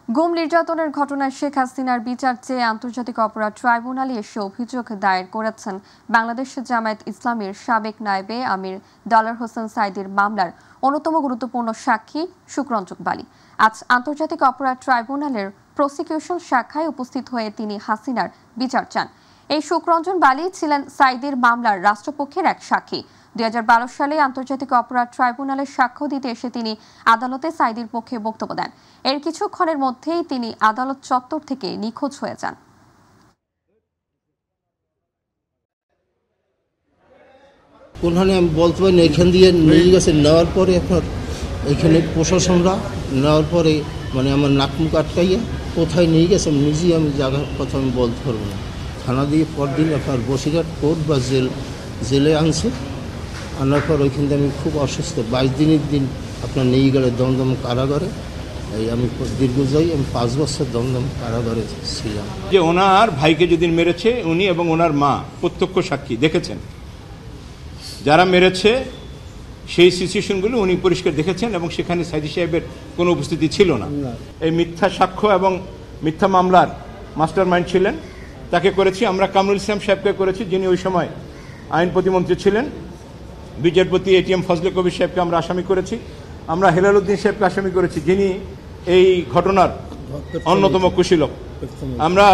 গুম নির্যাতনের ঘটনায় শেখ হাসিনার বিচার চেয়ে আন্তর্জাতিক অপরাধ ট্রাইব্যুনালে এসে অভিযোগ দায়ের করেছেন বাংলাদেশ জামায়াত ইসলামীর সাবেক নায়েবে আমির দেলোয়ার হোসেন সাঈদীর মামলার অন্যতম গুরুত্বপূর্ণ সাক্ষী শুক্রঞ্জক বালী। আজ আন্তর্জাতিক অপরাধ ট্রাইব্যুনালের প্রসিকিউশন শাখায় উপস্থিত হয়ে তিনি হাসিনার বিচার চান। এই শুক্রঞ্জন বালী ছিলেন সাঈদীর মামলার রাষ্ট্রপক্ষের এক সাক্ষী। 2012 সালে আন্তর্জাতিক অপরাধ ট্রাইব্যুনালে সাক্ষ্য দিতে এসে তিনি আদালতে সাঈদীর পক্ষে বক্তব্য দেন। এর কিছুক্ষণের মধ্যেই তিনি আদালত চত্বর থেকে নিখোঁজ হয়ে যান। কোনখানে আমি বলতে পারি না, এখান দিয়ে নিয়ে গেছে। নেওয়ার পরে আপনার এখানে প্রশাসনরা নেওয়ার পরে মানে আমার নাক মুখ আটকাইয়া কোথায় নিয়ে গেছে নিজেই আমি জায়গার কথা আমি বলতে পারবো না। থানা দিয়ে পরদিন আপনার বসিরহাট কোর্ট বা জেলে আনছে। আনার পর ওইখান থেকে আমি খুব অসুস্থ, 22 দিনের দিন আপনার নিয়ে গেলে দমদম কারাগারে। এই আমি দীর্ঘজয়ী, আমি 5 বছর দমদম কারাগারে ছিলাম। যে ওনার ভাইকে যেদিন মেরেছে উনি এবং ওনার মা প্রত্যক্ষ সাক্ষী দেখেছেন। যারা মেরেছে সেই সিচুয়েশনগুলো উনি পরিষ্কার দেখেছেন এবং সেখানে সাঈদী সাহেবের কোনো উপস্থিতি ছিল না। এই মিথ্যা সাক্ষ্য এবং মিথ্যা মামলার মাস্টার মাইন্ড ছিলেন, তাকে করেছি আমরা। কামরুল ইসলাম সাহেবকে করেছি, যিনি ওই সময় আইন প্রতিমন্ত্রী ছিলেন। বিচারপতি এটিএম ফজলে কবির সাহেবকে আমরা আসামি করেছি। আমরা হেলাল উদ্দিন সাহেবকে আসামি করেছি, যিনি এই ঘটনার অন্যতম কুশীলক। আমরা